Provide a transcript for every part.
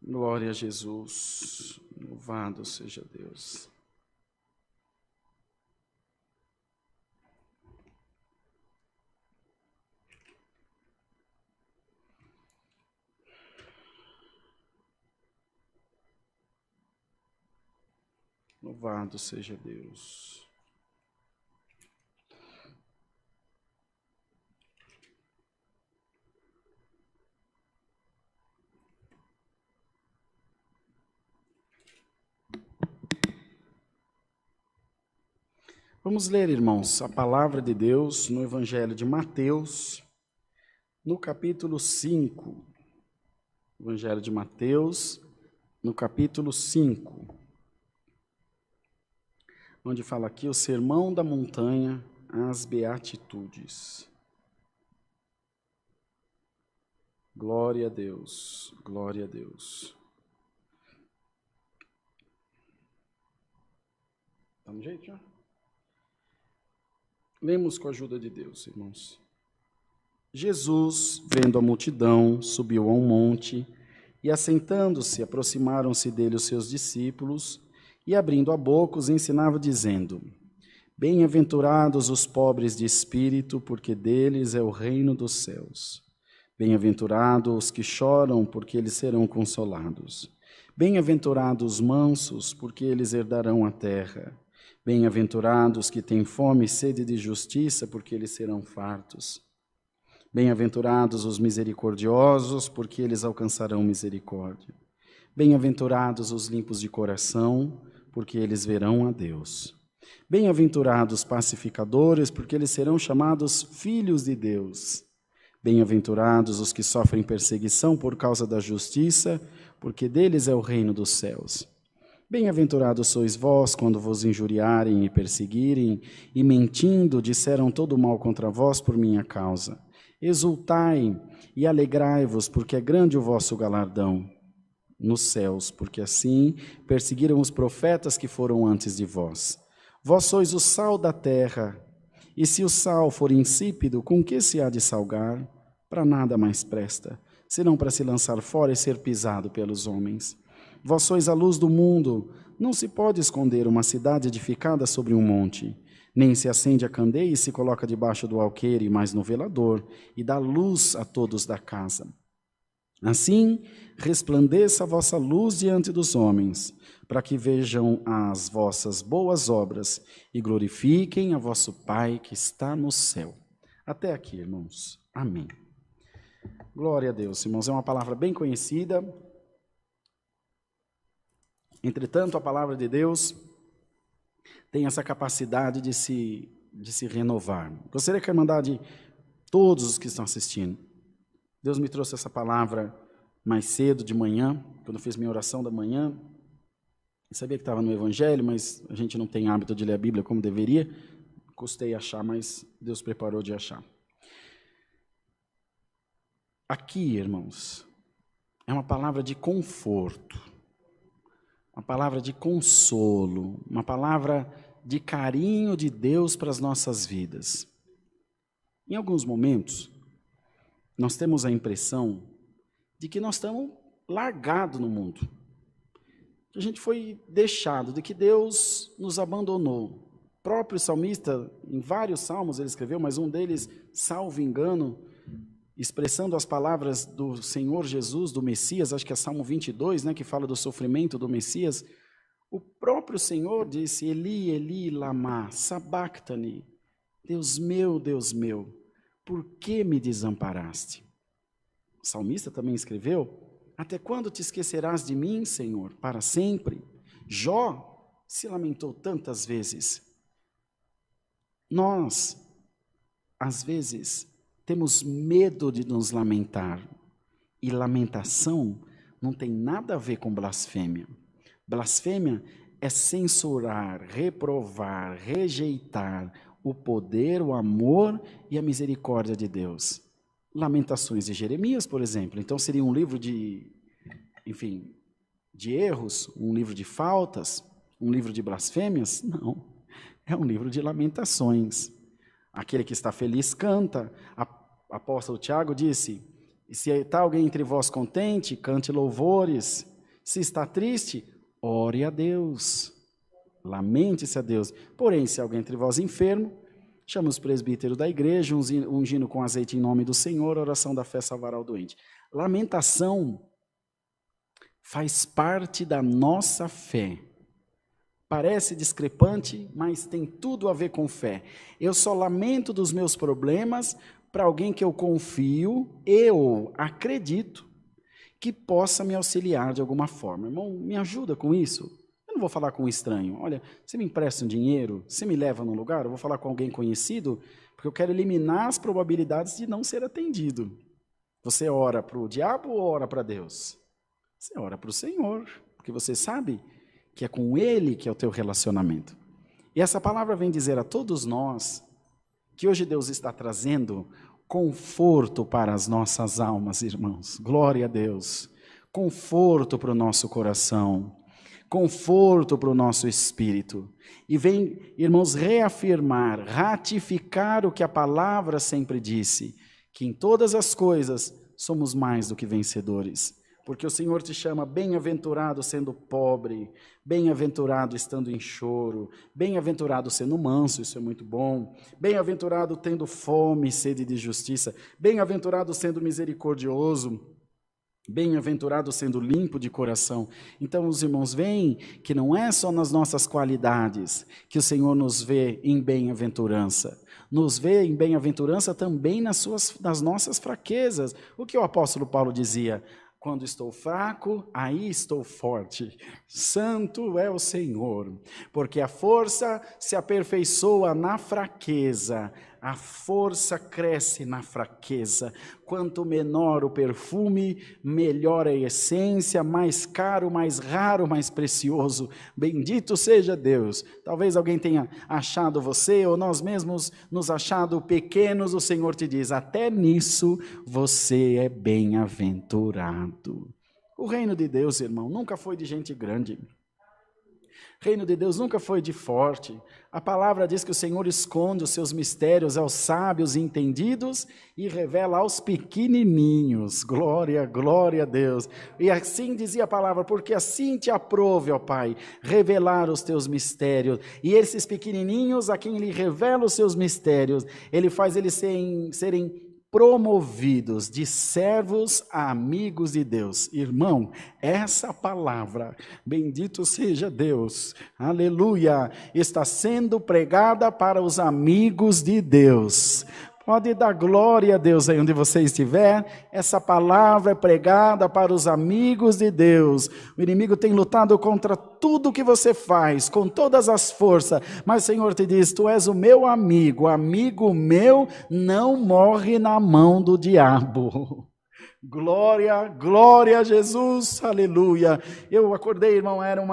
Glória a Jesus, louvado seja Deus. Louvado seja Deus. Vamos ler, irmãos, a palavra de Deus no Evangelho de Mateus, no capítulo 5. Evangelho de Mateus, no capítulo 5, onde fala aqui o Sermão da Montanha, as Beatitudes. Glória a Deus, glória a Deus. Tá no jeito já? Lemos com a ajuda de Deus, irmãos. Jesus, vendo a multidão, subiu a um monte, e assentando-se, aproximaram-se dele os seus discípulos, e abrindo a boca, os ensinava, dizendo: Bem-aventurados os pobres de espírito, porque deles é o reino dos céus. Bem-aventurados os que choram, porque eles serão consolados. Bem-aventurados os mansos, porque eles herdarão a terra. Bem-aventurados que têm fome e sede de justiça, porque eles serão fartos. Bem-aventurados os misericordiosos, porque eles alcançarão misericórdia. Bem-aventurados os limpos de coração, porque eles verão a Deus. Bem-aventurados os pacificadores, porque eles serão chamados filhos de Deus. Bem-aventurados os que sofrem perseguição por causa da justiça, porque deles é o reino dos céus. Bem-aventurados sois vós, quando vos injuriarem e perseguirem, e mentindo disseram todo mal contra vós por minha causa. Exultai e alegrai-vos, porque é grande o vosso galardão nos céus, porque assim perseguiram os profetas que foram antes de vós. Vós sois o sal da terra, e se o sal for insípido, com que se há de salgar? Para nada mais presta, senão para se lançar fora e ser pisado pelos homens. Vós sois a luz do mundo. Não se pode esconder uma cidade edificada sobre um monte. Nem se acende a candeia e se coloca debaixo do alqueire, mas no velador, e dá luz a todos da casa. Assim, resplandeça a vossa luz diante dos homens, para que vejam as vossas boas obras e glorifiquem a vosso Pai que está no céu. Até aqui, irmãos. Amém. Glória a Deus, irmãos. É uma palavra bem conhecida. Entretanto, a palavra de Deus tem essa capacidade de se renovar. Gostaria que a Irmandade, todos os que estão assistindo, Deus me trouxe essa palavra mais cedo, de manhã, quando eu fiz minha oração da manhã. Eu sabia que estava no Evangelho, mas a gente não tem hábito de ler a Bíblia como deveria. Custei achar, mas Deus preparou de achar. Aqui, irmãos, é uma palavra de conforto, uma palavra de consolo, uma palavra de carinho de Deus para as nossas vidas. Em alguns momentos, nós temos a impressão de que nós estamos largados no mundo, que a gente foi deixado, de que Deus nos abandonou. O próprio salmista, em vários salmos ele escreveu, mas um deles, salvo engano, expressando as palavras do Senhor Jesus, do Messias, acho que é Salmo 22, né, que fala do sofrimento do Messias. O próprio Senhor disse: Eli, Eli, lama sabachthani, Deus meu, por que me desamparaste? O salmista também escreveu: até quando te esquecerás de mim, Senhor? Para sempre. Jó se lamentou tantas vezes. Nós, às vezes, temos medo de nos lamentar. E lamentação não tem nada a ver com blasfêmia. Blasfêmia é censurar, reprovar, rejeitar o poder, o amor e a misericórdia de Deus. Lamentações de Jeremias, por exemplo. Então seria um livro de erros, um livro de faltas, um livro de blasfêmias? Não. É um livro de lamentações. Aquele que está feliz canta. Apóstolo Tiago disse: e se está alguém entre vós contente, cante louvores. Se está triste, ore a Deus. Lamente-se a Deus. Porém, se alguém entre vós enfermo, chama os presbíteros da igreja, ungindo com azeite em nome do Senhor, a oração da fé salvará o doente. Lamentação faz parte da nossa fé. Parece discrepante, mas tem tudo a ver com fé. Eu só lamento dos meus problemas para alguém que eu confio, eu acredito que possa me auxiliar de alguma forma. Irmão, me ajuda com isso? Eu não vou falar com um estranho. Olha, você me empresta um dinheiro? Você me leva num lugar? Eu vou falar com alguém conhecido? Porque eu quero eliminar as probabilidades de não ser atendido. Você ora para o diabo ou ora para Deus? Você ora para o Senhor, porque você sabe que é com Ele que é o teu relacionamento. E essa palavra vem dizer a todos nós que hoje Deus está trazendo conforto para as nossas almas, irmãos. Glória a Deus. Conforto para o nosso coração. Conforto para o nosso espírito. E vem, irmãos, reafirmar, ratificar o que a palavra sempre disse, que em todas as coisas somos mais do que vencedores. Porque o Senhor te chama bem-aventurado sendo pobre, bem-aventurado estando em choro, bem-aventurado sendo manso, isso é muito bom, bem-aventurado tendo fome e sede de justiça, bem-aventurado sendo misericordioso, bem-aventurado sendo limpo de coração. Então os irmãos veem que não é só nas nossas qualidades que o Senhor nos vê em bem-aventurança, nos vê em bem-aventurança também nas nossas fraquezas. O que o apóstolo Paulo dizia? Quando estou fraco, aí estou forte. Santo é o Senhor, porque a força se aperfeiçoa na fraqueza. A força cresce na fraqueza. Quanto menor o perfume, melhor a essência, mais caro, mais raro, mais precioso. Bendito seja Deus. Talvez alguém tenha achado você, ou nós mesmos nos achado pequenos, o Senhor te diz, até nisso você é bem-aventurado. O reino de Deus, irmão, nunca foi de gente grande. Reino de Deus nunca foi de forte. A palavra diz que o Senhor esconde os seus mistérios aos sábios e entendidos e revela aos pequenininhos. Glória, glória a Deus. E assim dizia a palavra, porque assim te aprove, ó Pai, revelar os teus mistérios. E esses pequenininhos, a quem Ele revela os seus mistérios, Ele faz eles serem promovidos de servos a amigos de Deus. Irmão, essa palavra, bendito seja Deus, aleluia, está sendo pregada para os amigos de Deus. Pode dar glória a Deus aí onde você estiver. Essa palavra é pregada para os amigos de Deus. O inimigo tem lutado contra tudo que você faz, com todas as forças. Mas o Senhor te diz, tu és o meu amigo. Amigo meu não morre na mão do diabo. Glória, glória a Jesus, aleluia. Eu acordei, irmão, eram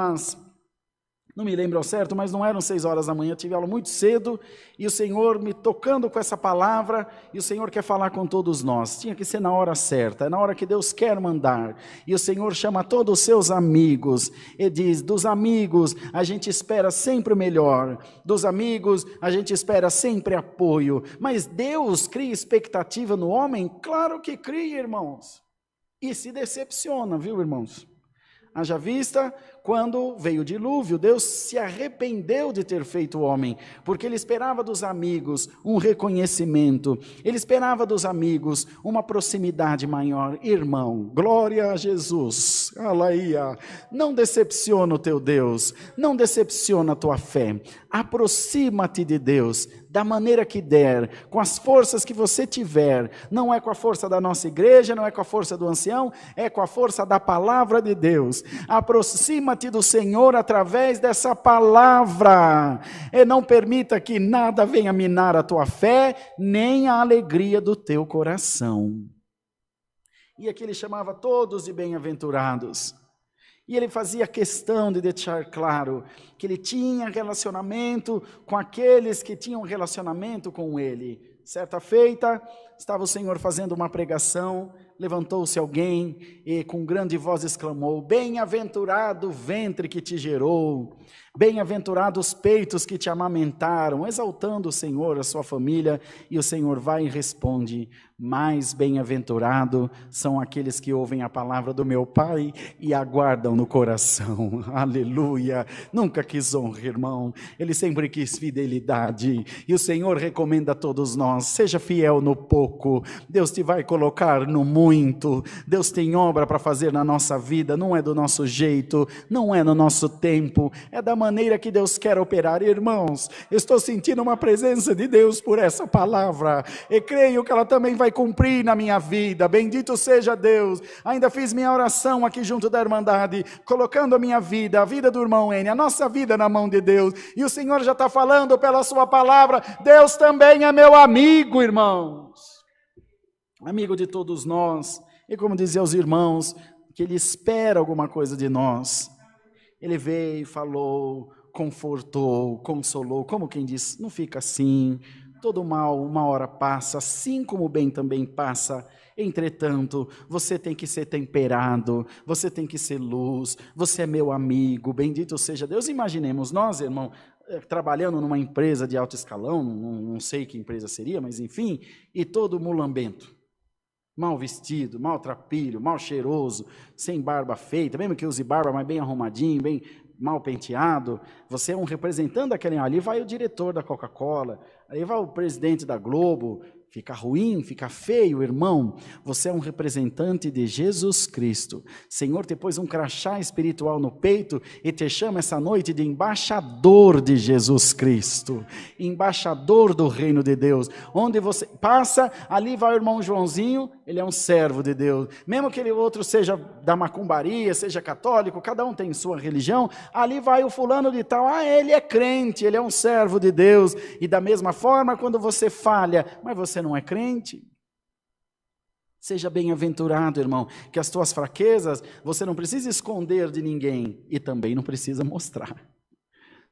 não me lembro ao certo, mas não eram 6 horas da manhã, tive aula muito cedo, e o Senhor me tocando com essa palavra, e o Senhor quer falar com todos nós, tinha que ser na hora certa, é na hora que Deus quer mandar, e o Senhor chama todos os seus amigos, e diz, dos amigos a gente espera sempre o melhor, dos amigos a gente espera sempre apoio, mas Deus cria expectativa no homem? Claro que cria, irmãos, e se decepciona, viu, irmãos? Haja vista, quando veio o dilúvio, Deus se arrependeu de ter feito o homem, porque Ele esperava dos amigos um reconhecimento, Ele esperava dos amigos uma proximidade maior. Irmão, glória a Jesus, aleluia, não decepciona o teu Deus, não decepciona a tua fé, aproxima-te de Deus, da maneira que der, com as forças que você tiver, não é com a força da nossa igreja, não é com a força do ancião, é com a força da palavra de Deus. Aproxima-te do Senhor através dessa palavra, e não permita que nada venha minar a tua fé, nem a alegria do teu coração. E aqui ele chamava todos de bem-aventurados. E ele fazia questão de deixar claro que ele tinha relacionamento com aqueles que tinham relacionamento com ele. Certa feita, estava o Senhor fazendo uma pregação levantou-se alguém e com grande voz exclamou: bem-aventurado o ventre que te gerou, bem-aventurados os peitos que te amamentaram, exaltando o Senhor, a sua família, e o Senhor vai e responde: mais bem-aventurado são aqueles que ouvem a palavra do meu Pai e aguardam no coração. Aleluia! Nunca quis honra, irmão, ele sempre quis fidelidade, e o Senhor recomenda a todos nós: seja fiel no pouco, Deus te vai colocar no muito. Deus tem obra para fazer na nossa vida, não é do nosso jeito, não é no nosso tempo, é da maneira que Deus quer operar. Irmãos, eu estou sentindo uma presença de Deus por essa palavra, e creio que ela também vai cumprir na minha vida. Bendito seja Deus. Ainda fiz minha oração aqui junto da Irmandade, colocando a minha vida, a vida do irmão N, a nossa vida na mão de Deus, e o Senhor já está falando pela sua palavra: Deus também é meu amigo, irmãos, amigo de todos nós, e como dizia aos irmãos, que Ele espera alguma coisa de nós. Ele veio, falou, confortou, consolou, como quem diz: não fica assim, todo mal uma hora passa, assim como o bem também passa. Entretanto, você tem que ser temperado, você tem que ser luz, você é meu amigo, bendito seja Deus. Imaginemos nós, irmão, trabalhando numa empresa de alto escalão, não sei que empresa seria, mas enfim, e todo mulambento, mal vestido, maltrapilho, mal cheiroso, sem barba feita, mesmo que use barba, mas bem arrumadinho, bem mal penteado. Você é um representante daquele, ali vai o diretor da Coca-Cola, aí vai o presidente da Globo. Fica ruim, fica feio, irmão. Você é um representante de Jesus Cristo. Senhor te pôs um crachá espiritual no peito e te chama essa noite de embaixador de Jesus Cristo, embaixador do reino de Deus. Onde você passa, ali vai o irmão Joãozinho, ele é um servo de Deus. Mesmo que ele outro seja da macumbaria, seja católico, cada um tem sua religião, ali vai o fulano de tal, ele é crente, ele é um servo de Deus. E da mesma forma, quando você falha, mas você não é crente, seja bem-aventurado, irmão, que as tuas fraquezas você não precisa esconder de ninguém e também não precisa mostrar.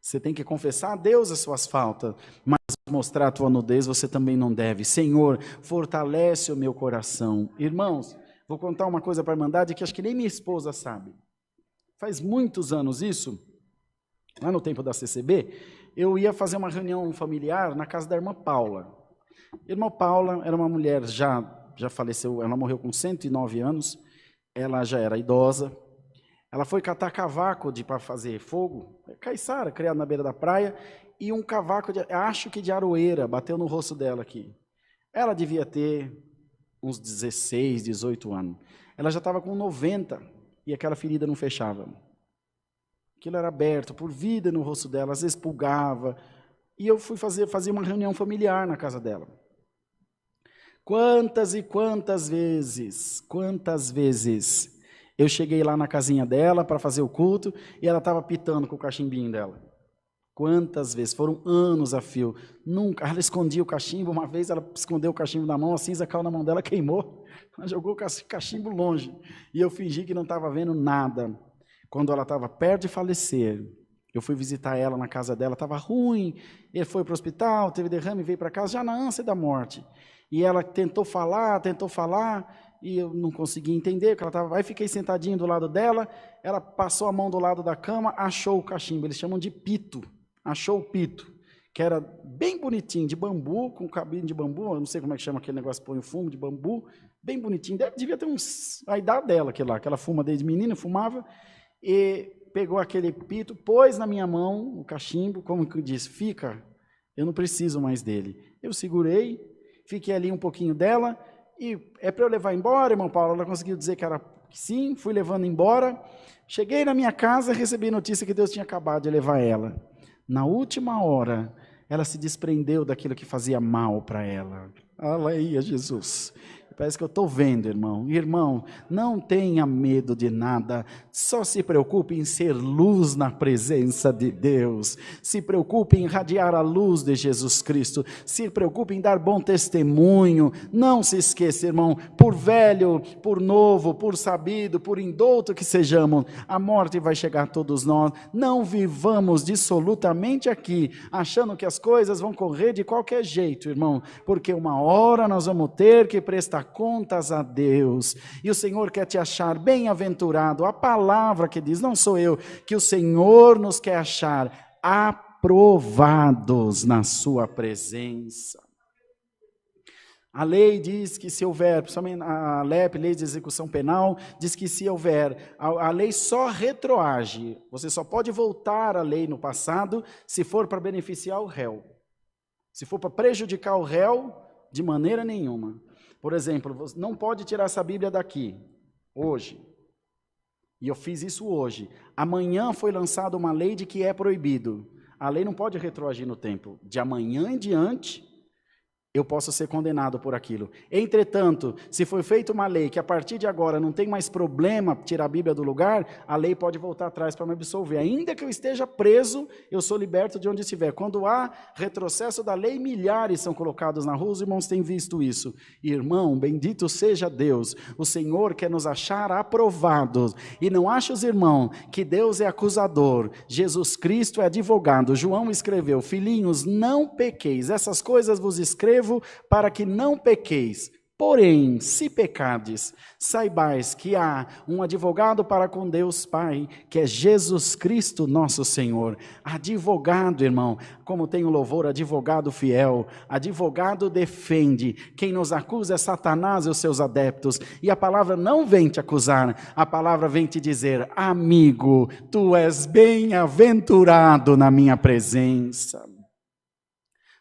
Você tem que confessar a Deus as suas faltas, mas mostrar a tua nudez você também não deve. Senhor, fortalece o meu coração. Irmãos, vou contar uma coisa para a Irmandade que acho que nem minha esposa sabe. Faz muitos anos isso, lá no tempo da CCB, eu ia fazer uma reunião familiar na casa da irmã Paula. Irmã Paula era uma mulher, já faleceu, ela morreu com 109 anos, ela já era idosa, ela foi catar cavaco para fazer fogo, caiçara, criada na beira da praia, e um cavaco, acho que de aroeira, bateu no rosto dela aqui. Ela devia ter uns 16, 18 anos. Ela já estava com 90 e aquela ferida não fechava. Aquilo era aberto, por vida no rosto dela, às vezes pulgava. E eu fui fazer uma reunião familiar na casa dela. Quantas e quantas vezes eu cheguei lá na casinha dela para fazer o culto e ela estava pitando com o cachimbinho dela. Quantas vezes, foram anos a fio, nunca, ela escondia o cachimbo, uma vez ela escondeu o cachimbo na mão, a cinza caiu na mão dela, queimou, ela jogou o cachimbo longe, e eu fingi que não estava vendo nada. Quando ela estava perto de falecer, eu fui visitar ela na casa dela, estava ruim, ele foi para o hospital, teve derrame, veio para casa, já na ânsia da morte. E ela tentou falar, e eu não consegui entender, porque ela estava. Aí fiquei sentadinho do lado dela, ela passou a mão do lado da cama, achou o cachimbo, eles chamam de pito, achou o pito, que era bem bonitinho, de bambu, com cabinho de bambu, eu não sei como é que chama aquele negócio, põe o fumo de bambu, bem bonitinho, devia ter a idade dela, que ela fuma desde menina, fumava, e pegou aquele pito, pôs na minha mão o cachimbo, como que disse, fica, eu não preciso mais dele. Eu segurei, fiquei ali um pouquinho dela, e é para eu levar embora, irmão Paulo? Ela conseguiu dizer que era que sim, fui levando embora, cheguei na minha casa, recebi notícia que Deus tinha acabado de levar ela. Na última hora, ela se desprendeu daquilo que fazia mal para ela. Aleluia, Jesus. Parece que eu estou vendo, irmão. Irmão, não tenha medo de nada, só se preocupe em ser luz na presença de Deus, se preocupe em irradiar a luz de Jesus Cristo, se preocupe em dar bom testemunho. Não se esqueça, irmão, por velho, por novo, por sabido, por indouto que sejamos, a morte vai chegar a todos nós. Não vivamos dissolutamente aqui, achando que as coisas vão correr de qualquer jeito, irmão, porque uma hora nós vamos ter que prestar contas a Deus. E o Senhor quer te achar bem-aventurado. A palavra que diz, não sou eu, que o Senhor nos quer achar aprovados na sua presença. A lei diz que se houver, principalmente a LEP, Lei de Execução Penal, diz que se houver, a lei só retroage. Você só pode voltar à lei no passado se for para beneficiar o réu. Se for para prejudicar o réu, de maneira nenhuma. Por exemplo, você não pode tirar essa Bíblia daqui, hoje. E eu fiz isso hoje. Amanhã foi lançada uma lei de que é proibido. A lei não pode retroagir no tempo. De amanhã em diante, eu posso ser condenado por aquilo. Entretanto, se foi feita uma lei que a partir de agora não tem mais problema tirar a Bíblia do lugar, a lei pode voltar atrás para me absolver. Ainda que eu esteja preso, eu sou liberto de onde estiver. Quando há retrocesso da lei, milhares são colocados na rua, os irmãos têm visto isso. Irmão, bendito seja Deus, o Senhor quer nos achar aprovados. E não acha, os irmãos, que Deus é acusador, Jesus Cristo é advogado. João escreveu, filhinhos, não pequeis, essas coisas vos escrevo para que não pequeis. Porém, se pecardes, saibais que há um advogado para com Deus Pai, que é Jesus Cristo nosso Senhor. Advogado, irmão, como tem o louvor, advogado fiel, advogado defende. Quem nos acusa é Satanás e os seus adeptos. E a palavra não vem te acusar, a palavra vem te dizer, amigo, tu és bem-aventurado na minha presença.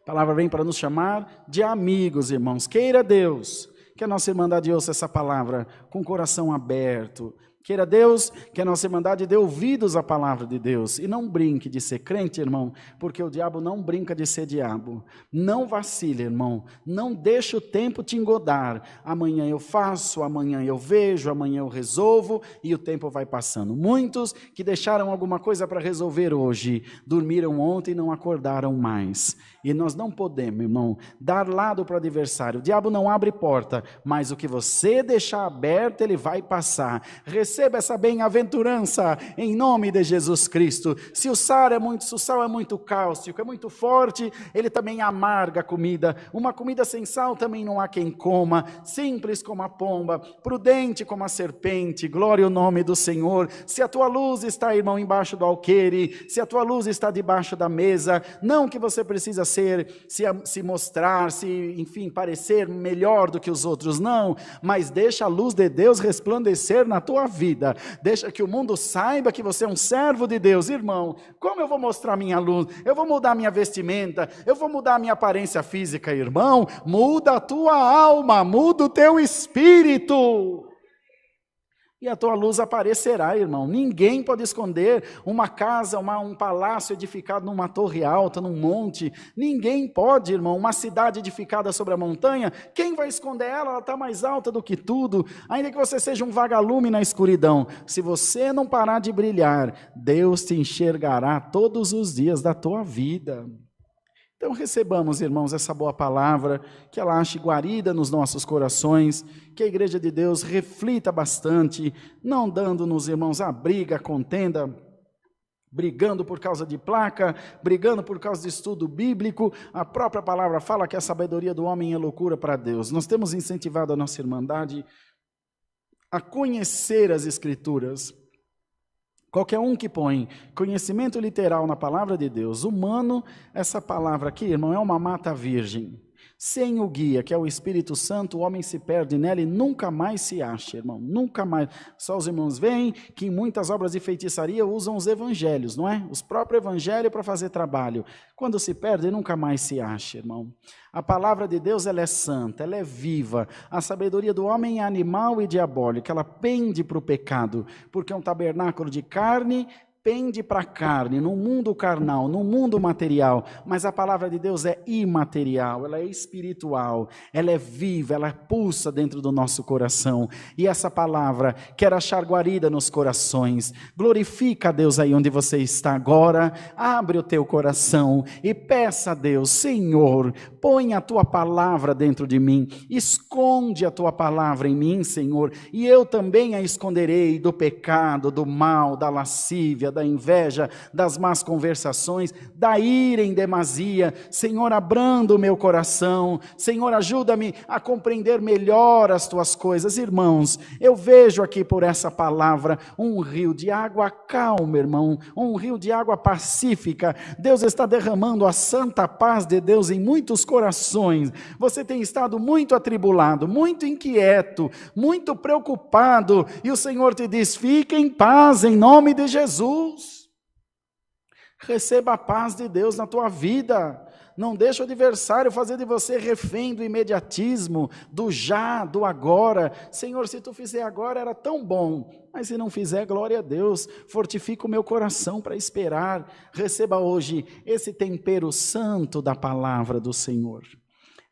A palavra vem para nos chamar de amigos, irmãos. Queira Deus que a nossa Irmandade ouça essa palavra com o coração aberto. Queira Deus que a nossa Irmandade dê ouvidos à palavra de Deus. E não brinque de ser crente, irmão, porque o diabo não brinca de ser diabo. Não vacile, irmão. Não deixe o tempo te engodar. Amanhã eu faço, amanhã eu vejo, amanhã eu resolvo, e o tempo vai passando. Muitos que deixaram alguma coisa para resolver hoje, dormiram ontem e não acordaram mais. E nós não podemos, irmão, dar lado para o adversário. O diabo não abre porta, mas o que você deixar aberto, ele vai passar. Receba essa bem-aventurança em nome de Jesus Cristo. Se o sal é muito cáustico, é muito forte, ele também amarga a comida. Uma comida sem sal também não há quem coma. Simples como a pomba, prudente como a serpente. Glória ao nome do Senhor. Se a tua luz está, irmão, embaixo do alqueire, se a tua luz está debaixo da mesa, não que você precisa se mostrar, enfim, parecer melhor do que os outros, não, mas deixa a luz de Deus resplandecer na tua vida, deixa que o mundo saiba que você é um servo de Deus. Irmão, como eu vou mostrar minha luz? Eu vou mudar minha vestimenta, eu vou mudar minha aparência física, irmão? Muda a tua alma, muda o teu espírito. E a tua luz aparecerá, irmão. Ninguém pode esconder uma casa, um palácio edificado numa torre alta, num monte. Ninguém pode, irmão. Uma cidade edificada sobre a montanha, quem vai esconder ela? Ela está mais alta do que tudo. Ainda que você seja um vagalume na escuridão, se você não parar de brilhar, Deus te enxergará todos os dias da tua vida. Então recebamos, irmãos, essa boa palavra, que ela ache guarida nos nossos corações, que a Igreja de Deus reflita bastante, não dando-nos, irmãos, a briga, a contenda, brigando por causa de placa, brigando por causa de estudo bíblico. A própria palavra fala que a sabedoria do homem é loucura para Deus. Nós temos incentivado a nossa Irmandade a conhecer as Escrituras. Qualquer um que põe conhecimento literal na palavra de Deus, humano, essa palavra aqui, irmão, é uma mata virgem. Sem o guia, que é o Espírito Santo, o homem se perde nela e nunca mais se acha, irmão, nunca mais. Só os irmãos veem que em muitas obras de feitiçaria usam os evangelhos, não é? Os próprios evangelhos para fazer trabalho. Quando se perde, nunca mais se acha, irmão. A palavra de Deus, ela é santa, ela é viva. A sabedoria do homem é animal e diabólica, ela pende para o pecado, porque é um tabernáculo de carne, pende para a carne, no mundo carnal, no mundo material, mas a palavra de Deus é imaterial, ela é espiritual, ela é viva, ela pulsa dentro do nosso coração, e essa palavra quer achar guarida nos corações. Glorifica a Deus aí onde você está agora, abre o teu coração e peça a Deus, Senhor, põe a tua palavra dentro de mim, esconde a tua palavra em mim, Senhor, e eu também a esconderei do pecado, do mal, da lascívia, luxúria, da inveja, das más conversações, da ira em demasia. Senhor, abranda o meu coração. Senhor, ajuda-me a compreender melhor as tuas coisas. Irmãos, eu vejo aqui por essa palavra um rio de água calma, irmão, um rio de água pacífica. Deus está derramando a santa paz de Deus em muitos corações. Você tem estado muito atribulado, muito inquieto, muito preocupado, e o Senhor te diz: fique em paz em nome de Jesus. Receba a paz de Deus na tua vida. Não deixa o adversário fazer de você refém do imediatismo, do já, do agora. Senhor, se tu fizer agora era tão bom, mas se não fizer, glória a Deus. Fortifica o meu coração para esperar. Receba hoje esse tempero santo da palavra do Senhor.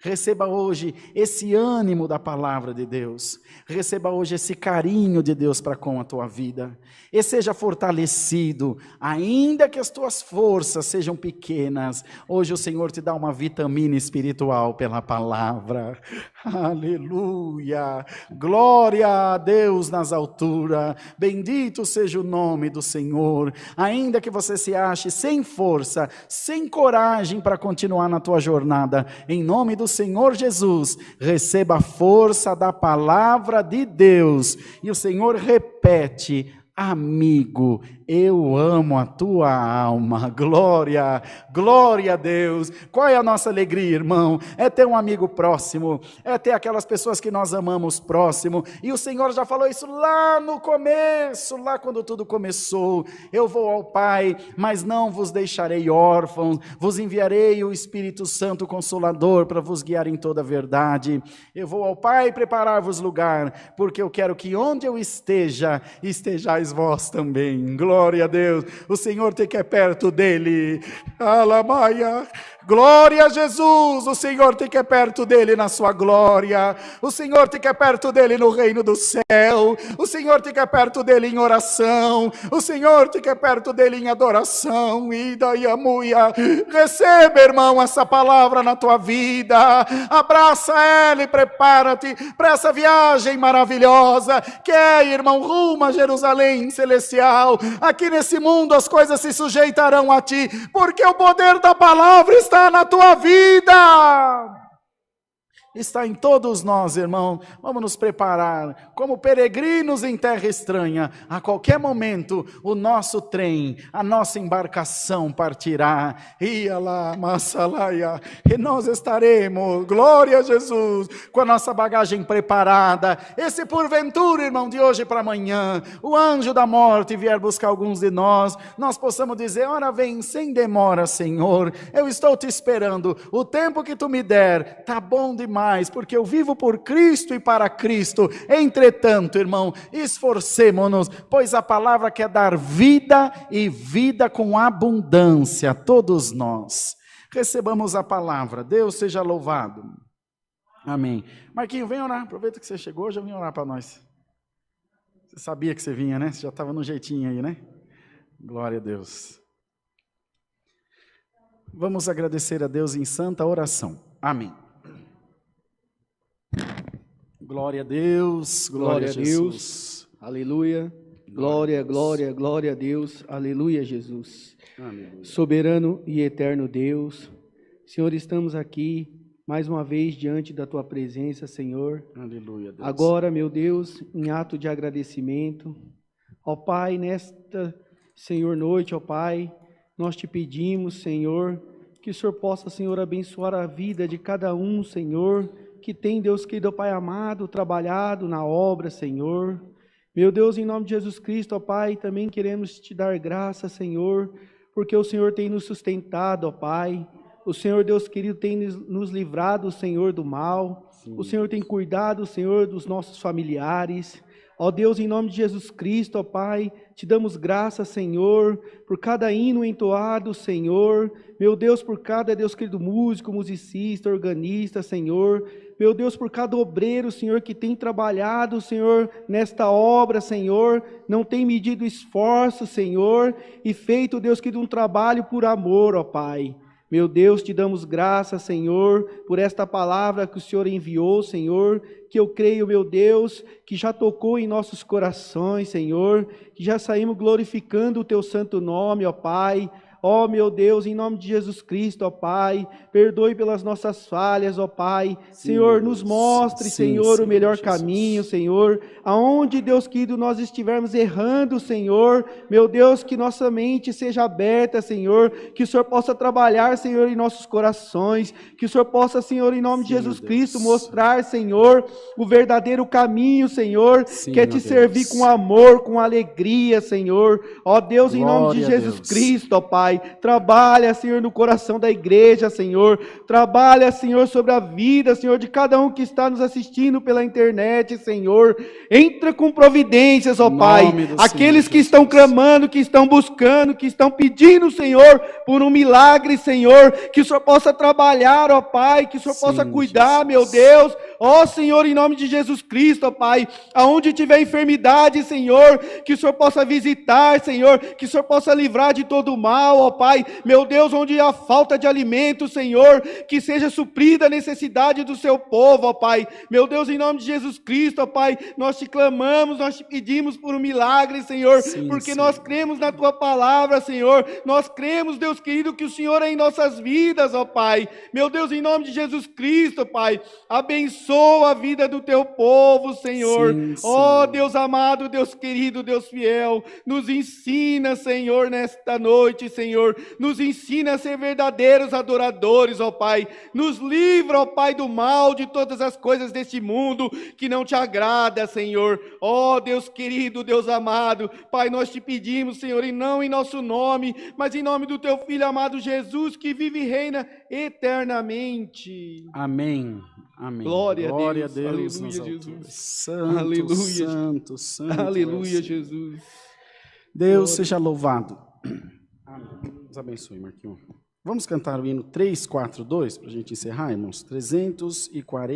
Receba hoje esse ânimo da palavra de Deus. Receba hoje esse carinho de Deus para com a tua vida. E seja fortalecido, ainda que as tuas forças sejam pequenas. Hoje o Senhor te dá uma vitamina espiritual pela palavra. Aleluia! Glória a Deus nas alturas. Bendito seja o nome do Senhor. Ainda que você se ache sem força, sem coragem para continuar na tua jornada, em nome do Senhor Jesus, receba a força da palavra de Deus. E o Senhor repete: amigo, eu amo a tua alma. Glória, glória a Deus. Qual é a nossa alegria, irmão? É ter um amigo próximo, é ter aquelas pessoas que nós amamos próximo. E o Senhor já falou isso lá no começo, lá quando tudo começou. Eu vou ao Pai, mas não vos deixarei órfãos, vos enviarei o Espírito Santo Consolador para vos guiar em toda a verdade. Eu vou ao Pai preparar-vos lugar, porque eu quero que onde eu esteja, estejais vós também. Glória a Deus. O Senhor te quer perto dele. Alamaia. Glória a Jesus, o Senhor te quer perto dele na sua glória, o Senhor te quer perto dele no reino do céu, o Senhor te quer perto dele em oração, o Senhor te quer perto dele em adoração. Ida e amuia, receba, irmão, essa palavra na tua vida, abraça ela e prepara-te para essa viagem maravilhosa, que é, irmão, rumo a Jerusalém celestial. Aqui nesse mundo as coisas se sujeitarão a ti, porque o poder da palavra está na tua vida. Está em todos nós, irmão. Vamos nos preparar como peregrinos em terra estranha. A qualquer momento o nosso trem, a nossa embarcação partirá. Ia lá, Massalaia. E nós estaremos, glória a Jesus, com a nossa bagagem preparada. E se porventura, irmão, de hoje para amanhã, o anjo da morte vier buscar alguns de nós, nós possamos dizer: ora vem, sem demora, Senhor. Eu estou te esperando. O tempo que tu me der, tá bom demais, porque eu vivo por Cristo e para Cristo. Entretanto, irmão, esforcemo-nos, pois a palavra quer dar vida e vida com abundância a todos nós. Recebamos a palavra. Deus seja louvado. Amém. Marquinho, vem orar. Aproveita que você chegou, já vem orar para nós. Você sabia que você vinha, né? Você já estava no jeitinho aí, né? Glória a Deus. Vamos agradecer a Deus em santa oração. Amém. Glória a Deus, glória a Jesus. Aleluia. Glória, glória, glória a Deus. Aleluia, Jesus. Aleluia. Soberano e eterno Deus, Senhor, estamos aqui mais uma vez diante da Tua presença, Senhor. Aleluia, Deus. Agora, meu Deus, em ato de agradecimento, ó Pai, nesta, Senhor, noite, ó Pai, nós te pedimos, Senhor, que o Senhor possa, Senhor, abençoar a vida de cada um, Senhor, que tem, Deus querido, ó Pai amado, trabalhado na obra, Senhor. Meu Deus, em nome de Jesus Cristo, ó Pai, também queremos te dar graça, Senhor, porque o Senhor tem nos sustentado, ó Pai. O Senhor, Deus querido, tem nos livrado, Senhor, do mal. Sim. O Senhor tem cuidado, Senhor, dos nossos familiares. Ó Deus, em nome de Jesus Cristo, ó Pai, te damos graça, Senhor, por cada hino entoado, Senhor. Meu Deus, por cada, Deus querido, músico, musicista, organista, Senhor. Meu Deus, por cada obreiro, Senhor, que tem trabalhado, Senhor, nesta obra, Senhor. Não tem medido esforço, Senhor, e feito, Deus querido, um trabalho por amor, ó Pai. Meu Deus, te damos graças, Senhor, por esta palavra que o Senhor enviou, Senhor, que eu creio, meu Deus, que já tocou em nossos corações, Senhor, que já saímos glorificando o teu santo nome, ó Pai. Ó meu Deus, em nome de Jesus Cristo, ó Pai, perdoe pelas nossas falhas, ó Pai. Sim, Senhor, nos mostre, sim, Senhor, Senhor o melhor Jesus. caminho, Senhor. Aonde, Deus querido, nós estivermos errando, Senhor, meu Deus, que nossa mente seja aberta, Senhor, que o Senhor possa trabalhar, Senhor, em nossos corações, que o Senhor possa, Senhor, em nome de Sim, Jesus Deus. Cristo, mostrar, Senhor, o verdadeiro caminho, Senhor, Sim, que é te meu servir Deus. com amor, com alegria, Senhor. Ó Deus, em nome de Glória a Jesus Deus. Cristo, ó Pai, trabalha, Senhor, no coração da igreja, Senhor, trabalha, Senhor, sobre a vida, Senhor, de cada um que está nos assistindo pela internet, Senhor, entra com providências, ó Em Pai, nome do aqueles Senhor que estão Jesus. clamando, que estão buscando, que estão pedindo, Senhor, por um milagre, Senhor, que o Senhor possa trabalhar, ó Pai, que o Senhor possa Sim, cuidar, meu Jesus. Deus, ó Senhor, em nome de Jesus Cristo, ó Pai, aonde tiver enfermidade, Senhor, que o Senhor possa visitar, Senhor, que o Senhor possa livrar de todo o mal, ó Pai, meu Deus, onde há falta de alimento, Senhor, que seja suprida a necessidade do seu povo, ó Pai, meu Deus, em nome de Jesus Cristo, ó Pai, nós te clamamos, nós te pedimos por um milagre, Senhor, Sim, porque Senhor. nós cremos na Tua palavra, Senhor, nós cremos, Deus querido, que o Senhor é em nossas vidas, ó Pai, meu Deus, em nome de Jesus Cristo, Pai, abençoa a vida do Teu povo, Senhor, Sim, ó Senhor. Deus amado, Deus querido, Deus fiel, nos ensina, Senhor, nesta noite, Senhor, nos ensina a ser verdadeiros adoradores, ó Pai, nos livra, ó Pai, do mal, de todas as coisas deste mundo que não te agrada, Senhor, ó Deus querido, Deus amado, Pai, nós te pedimos, Senhor, e não em nosso nome, mas em nome do Teu Filho amado Jesus, que vive e reina eternamente. Amém. Amém. Glória a Glória Deus. a Deus Aleluia, nas Jesus. alturas. Santo, Aleluia. santo, santo. Aleluia, é o Senhor. Jesus. Deus Glória. seja louvado. Amém. Deus abençoe, Marquinhos. Vamos cantar o hino 342 para a gente encerrar, irmãos? 340.